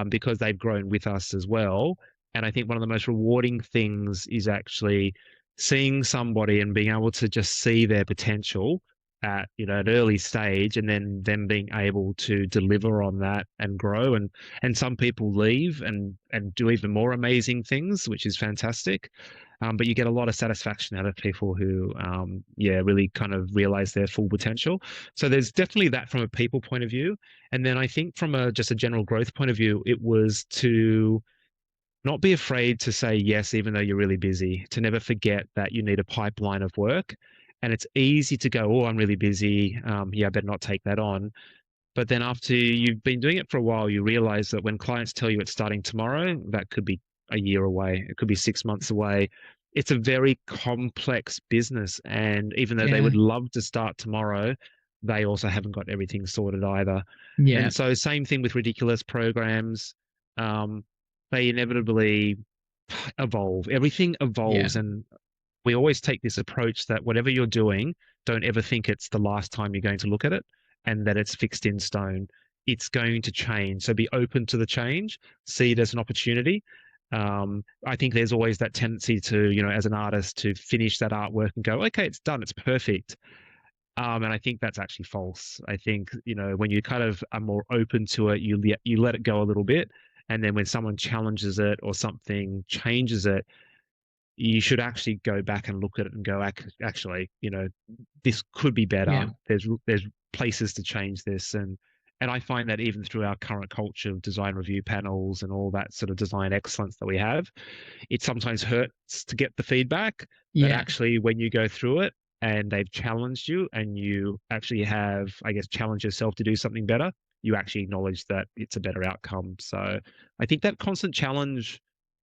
Speaker 2: because they've grown with us as well. And I think one of the most rewarding things is actually seeing somebody and being able to just see their potential at, an early stage and then them being able to deliver on that and grow. And some people leave and do even more amazing things, which is fantastic. But you get a lot of satisfaction out of people who, yeah, really kind of realize their full potential. So there's definitely that from a people point of view. And then I think from just a general growth point of view, it was to not be afraid to say yes, even though you're really busy, to never forget that you need a pipeline of work. And it's easy to go, oh, I'm really busy. Yeah, I better not take that on. But then after you've been doing it for a while, you realize that when clients tell you it's starting tomorrow, that could be a year away. It could be 6 months away. It's a very complex business. And even though they
Speaker 1: Yeah.
Speaker 2: would love to start tomorrow, they also haven't got everything sorted either.
Speaker 1: Yeah.
Speaker 2: And so same thing with ridiculous programs. Um, they inevitably evolve. Everything
Speaker 1: Yeah.
Speaker 2: evolves. And we always take this approach that whatever you're doing, don't ever think it's the last time you're going to look at it and that it's fixed in stone. It's going to change. So be open to the change, see it as an opportunity. I think there's always that tendency to, as an artist, to finish that artwork and go, okay, it's done, it's perfect. And I think that's actually false. I think, when you kind of are more open to it, you let it go a little bit. And then when someone challenges it or something changes it, you should actually go back and look at it and go, actually, this could be
Speaker 1: Yeah.
Speaker 2: better. There's places to change this, and I find that even through our current culture of design review panels and all that sort of design excellence that we have, it sometimes hurts to get the feedback. But
Speaker 1: Yeah.
Speaker 2: actually, when you go through it and they've challenged you, and you actually have, I guess, challenged yourself to do something better, you actually acknowledge that it's a better outcome. So I think that constant challenge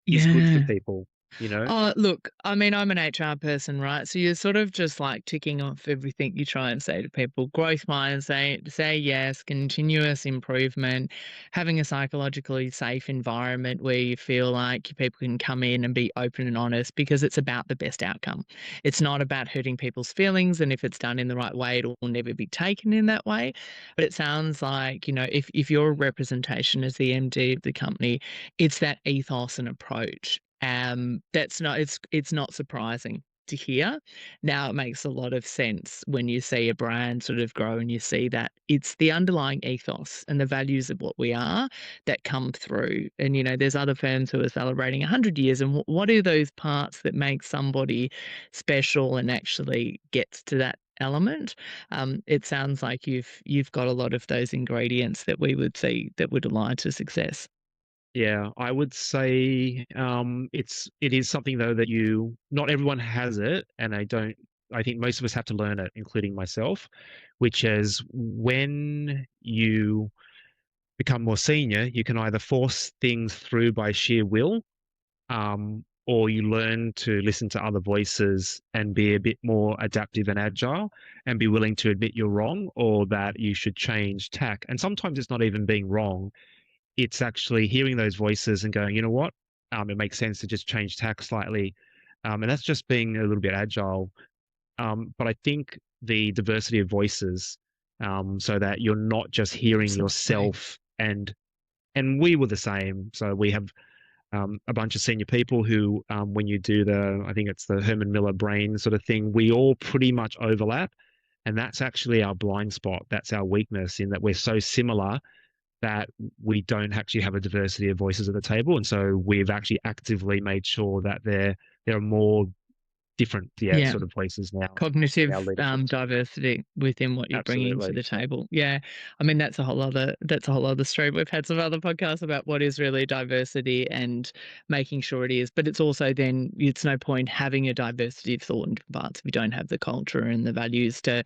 Speaker 2: is good for
Speaker 1: Yeah.
Speaker 2: people. You know,
Speaker 1: Oh, look, I mean, I'm an HR person, right? So you're sort of just like ticking off everything you try and say to people. Growth mindset, say yes, continuous improvement, having a psychologically safe environment where you feel like people can come in and be open and honest because it's about the best outcome. It's not about hurting people's feelings. And if it's done in the right way, it will never be taken in that way. But it sounds like, if you're a representation as the MD of the company, it's that ethos and approach. That's not it's not surprising to hear. Now it makes a lot of sense when you see a brand sort of grow and you see that it's the underlying ethos and the values of what we are that come through. And there's other firms who are celebrating 100 years, and what are those parts that make somebody special and actually gets to that element. It sounds like you've got a lot of those ingredients that we would see that would align to success.
Speaker 2: Yeah, I would say it is something though that you not everyone has it, and I think most of us have to learn it, including myself, which is when you become more senior, you can either force things through by sheer will, or you learn to listen to other voices and be a bit more adaptive and agile and be willing to admit you're wrong or that you should change tack. And sometimes it's not even being wrong, it's actually hearing those voices and going, you know what? It makes sense to just change tack slightly. And that's just being a little bit agile. But I think the diversity of voices, so that you're not just hearing
Speaker 1: Absolutely.
Speaker 2: yourself and we were the same. So we have a bunch of senior people who, when you do I think it's the Herman Miller brain sort of thing, we all pretty much overlap. And that's actually our blind spot. That's our weakness in that we're so similar that we don't actually have a diversity of voices at the table. And so we've actually actively made sure that there are more different, yeah,
Speaker 1: Yeah.
Speaker 2: sort of voices now in our
Speaker 1: Cognitive
Speaker 2: leadership.
Speaker 1: diversity within what you're bringing to
Speaker 2: Absolutely.
Speaker 1: the table. Yeah, I mean that's a whole other story. We've had some other podcasts about what is really diversity and making sure it is, but it's also then it's no point having a diversity of thought and parts if you don't have the culture and the values to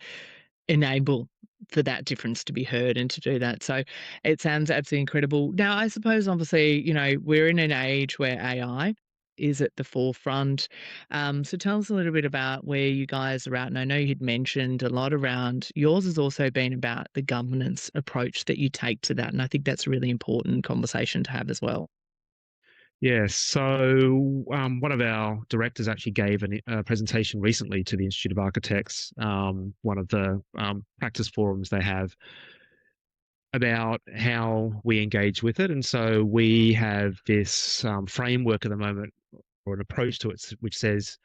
Speaker 1: enable for that difference to be heard and to do that. So it sounds absolutely incredible. Now, I suppose obviously, we're in an age where AI is at the forefront. So tell us a little bit about where you guys are at. And I know you'd mentioned a lot around yours has also been about the governance approach that you take to that. And I think that's a really important conversation to have as well.
Speaker 2: Yeah, so one of our directors actually gave a presentation recently to the Institute of Architects, one of the practice forums they have, about how we engage with it. And so we have this framework at the moment, or an approach to it, which says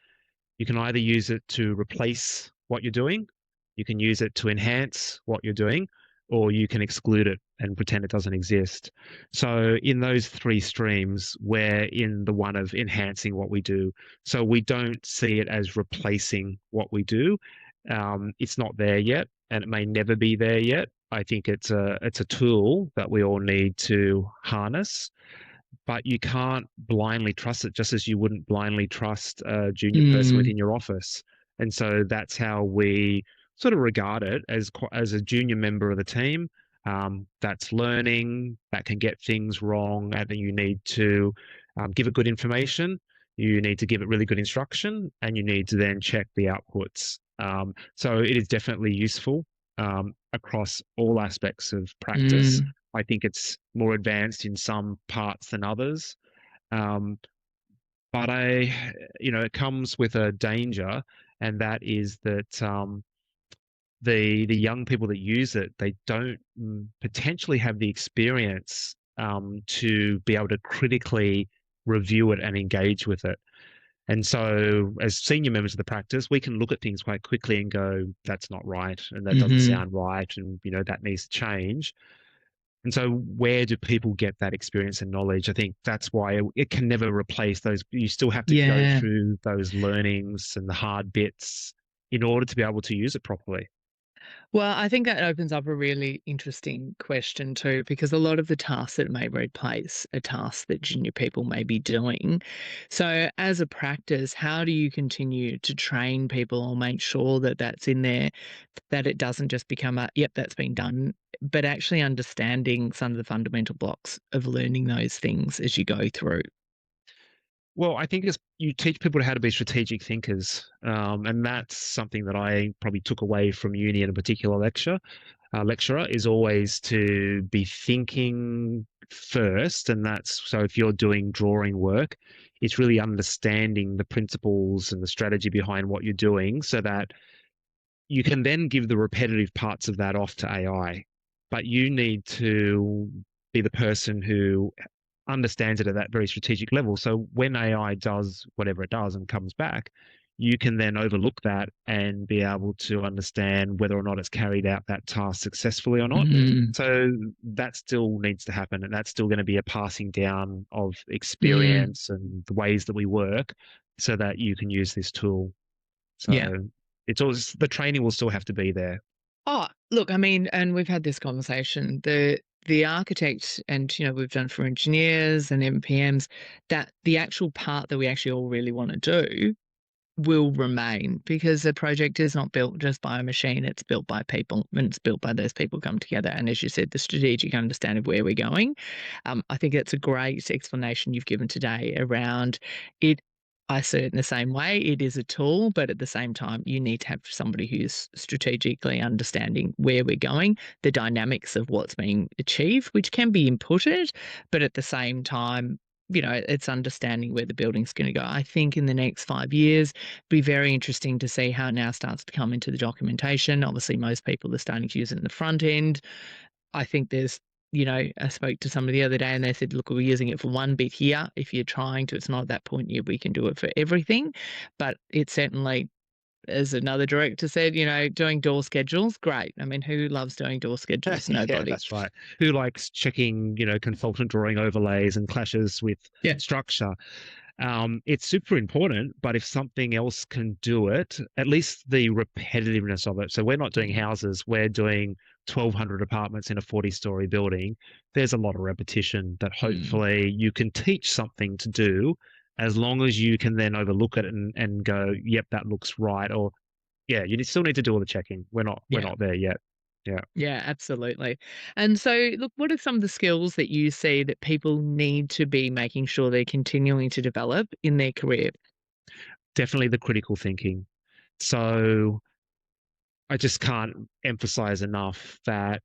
Speaker 2: you can either use it to replace what you're doing, you can use it to enhance what you're doing, or you can exclude it and pretend it doesn't exist. So, in those three streams, we're in the one of enhancing what we do. So, we don't see it as replacing what we do. It's not there yet, and it may never be there yet. I think it's a tool that we all need to harness, but you can't blindly trust it, just as you wouldn't blindly trust a junior person
Speaker 1: Mm,
Speaker 2: within your office. And so that's how we sort of regard it as a junior member of the team. That's learning, that can get things wrong, and then you need to give it good information. You need to give it really good instruction, and you need to then check the outputs. So it is definitely useful across all aspects of practice.
Speaker 1: mm,
Speaker 2: I think it's more advanced in some parts than others. Um, but it comes with a danger, and that is that the young people that use it, they don't potentially have the experience to be able to critically review it and engage with it. And so, as senior members of the practice, we can look at things quite quickly and go, "That's not right," and "That doesn't
Speaker 1: hmm
Speaker 2: sound right," and that needs to change. And so, where do people get that experience and knowledge? I think that's why it can never replace those. You still have to go
Speaker 1: Yeah.
Speaker 2: through those learnings and the hard bits in order to be able to use it properly.
Speaker 1: Well, I think that opens up a really interesting question too, because a lot of the tasks that it may replace are tasks that junior people may be doing. So, as a practice, how do you continue to train people or make sure that that's in there, that it doesn't just become a, yep, that's been done, but actually understanding some of the fundamental blocks of learning those things as you go through?
Speaker 2: Well, I think you teach people how to be strategic thinkers, and that's something that I probably took away from uni in a particular lecturer is always to be thinking first, and that's so if you're doing drawing work, it's really understanding the principles and the strategy behind what you're doing, so that you can then give the repetitive parts of that off to AI. But you need to be the person who understands it at that very strategic level. So when AI does whatever it does and comes back, you can then overlook that and be able to understand whether or not it's carried out that task successfully or not.
Speaker 1: Mm,
Speaker 2: So that still needs to happen. And that's still going to be a passing down of
Speaker 1: mm,
Speaker 2: experience and the ways that we work so that you can use this tool.
Speaker 1: yeah.
Speaker 2: So It's always the training will still have to be there.
Speaker 1: Oh, look, I mean, and we've had this conversation. The architect, and we've done for engineers and MPMs, that the actual part that we actually all really want to do will remain, because the project is not built just by a machine, it's built by people, and it's built by those people come together. And as you said, the strategic understanding of where we're going. I think that's a great explanation you've given today around it. I see it in the same way. It is a tool, but at the same time, you need to have somebody who's strategically understanding where we're going, the dynamics of what's being achieved, which can be inputted, but at the same time, it's understanding where the building's going to go. I think in the next 5 years, be very interesting to see how it now starts to come into the documentation. Obviously, most people are starting to use it in the front end. I think there's, I spoke to somebody the other day and they said, look, we're using it for one bit here. If you're trying to, it's not at that point yet, we can do it for everything. But it certainly, as another director said, doing door schedules, great. I mean, who loves doing door schedules?
Speaker 2: Yeah,
Speaker 1: Nobody.
Speaker 2: that's right. Who likes checking, consultant drawing overlays and clashes with
Speaker 1: Yeah.
Speaker 2: structure? It's super important, but if something else can do it, at least the repetitiveness of it. So we're not doing houses, we're doing 1,200 apartments in a 40-story building. There's a lot of repetition that
Speaker 1: Mm.
Speaker 2: hopefully you can teach something to do, as long as you can then overlook it and go, yep, that looks right. Or yeah, you still need to do all the checking. We're
Speaker 1: Yeah.
Speaker 2: not there yet. Yeah.
Speaker 1: Yeah, absolutely. And so, look, what are some of the skills that you see that people need to be making sure they're continuing to develop in their career?
Speaker 2: Definitely the critical thinking. So I just can't emphasize enough that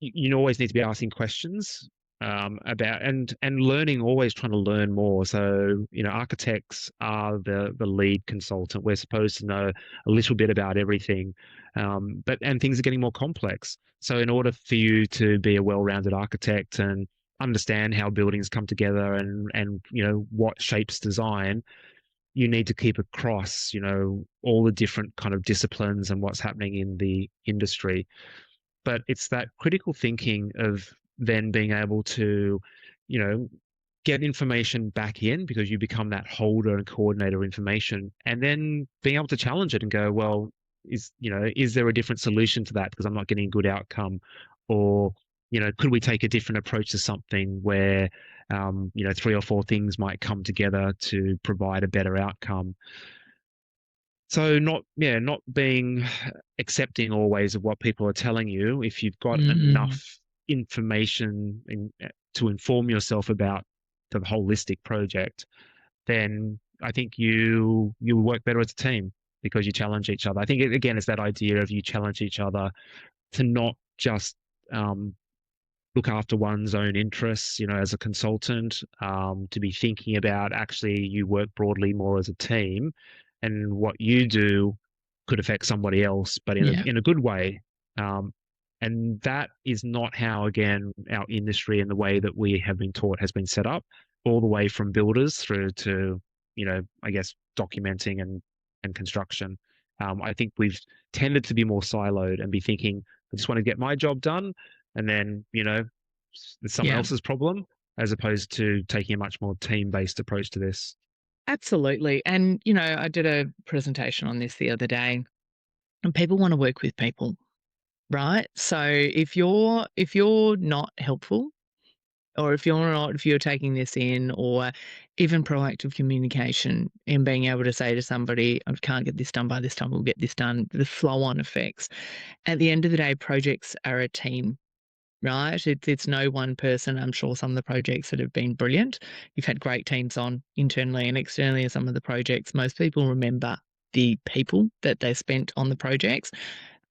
Speaker 2: you always need to be asking questions about and learning, always trying to learn more. So architects are the lead consultant. We're supposed to know a little bit about everything, but things are getting more complex. So in order for you to be a well-rounded architect and understand how buildings come together and what shapes design, you need to keep across all the different kind of disciplines and what's happening in the industry. But it's that critical thinking of then being able to you know get information back in, because you become that holder and coordinator of information, and then being able to challenge it and go, well, is there a different solution to that because I'm not getting a good outcome? Or could we take a different approach to something where three or four things might come together to provide a better outcome? So not being accepting always of what people are telling you. If you've got
Speaker 1: Mm.
Speaker 2: enough information to inform yourself about the holistic project, then I think you work better as a team because you challenge each other. I think again, it's that idea of you challenge each other to not just um, look after one's own interests, as a consultant, to be thinking about actually you work broadly more as a team, and what you do could affect somebody else, but in
Speaker 1: Yeah.
Speaker 2: a good way. Um, and that is not how, again, our industry and the way that we have been taught has been set up, all the way from builders through to, I guess, documenting and construction. I think we've tended to be more siloed and be thinking, I just want to get my job done, and then it's someone
Speaker 1: Yeah.
Speaker 2: else's problem, as opposed to taking a much more team-based approach to this.
Speaker 1: Absolutely. And, I did a presentation on this the other day, and people want to work with people, right? So if you're not helpful, or if you're taking this in, or even proactive communication and being able to say to somebody, I can't get this done by this time, we'll get this done, the flow on effects. At the end of the day, projects are a team, right? It's no one person. I'm sure some of the projects that have been brilliant, you've had great teams on internally and externally. Some of the projects, most people remember the people that they spent on the projects.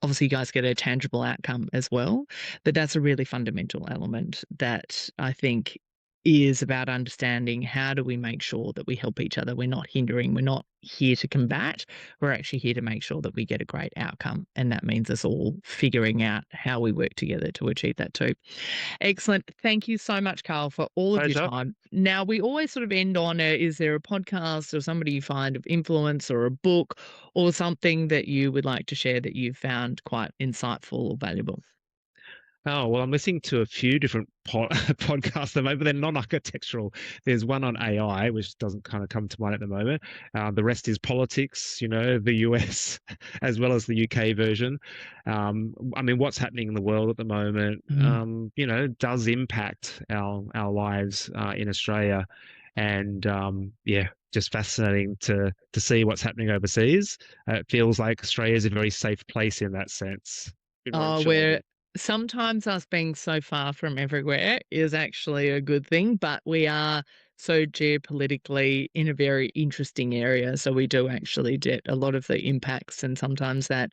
Speaker 1: Obviously, you guys get a tangible outcome as well, but that's a really fundamental element that I think is about understanding how do we make sure that we help each other. We're not hindering, we're not here to combat, we're actually here to make sure that we get a great outcome, and that means us all figuring out how we work together to achieve that too. Excellent. Thank you so much, Carl, for all of your
Speaker 2: Pleasure.
Speaker 1: time. Now, we always sort of end on is there a podcast or somebody you find of influence, or a book, or something that you would like to share that you've found quite insightful or valuable?
Speaker 2: Oh, well, I'm listening to a few different podcasts at the moment, but they're non-architectural. There's one on AI, which doesn't kind of come to mind at the moment. The rest is politics, the US as well as the UK version. I mean, what's happening in the world at the moment,
Speaker 1: Mm.
Speaker 2: does impact our lives in Australia, and yeah, just fascinating to see what's happening overseas. It feels like Australia is a very safe place in that sense. Bit more
Speaker 1: Oh,
Speaker 2: insulated.
Speaker 1: we're sometimes us being so far from everywhere is actually a good thing, but we are so geopolitically in a very interesting area. So we do actually get a lot of the impacts, and sometimes that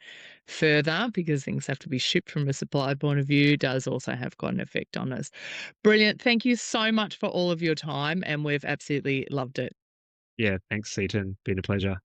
Speaker 1: further, because things have to be shipped from a supply point of view, does also have quite an effect on us. Brilliant. Thank you so much for all of your time, and we've absolutely loved it.
Speaker 2: Yeah, thanks, Seaton. Been a pleasure.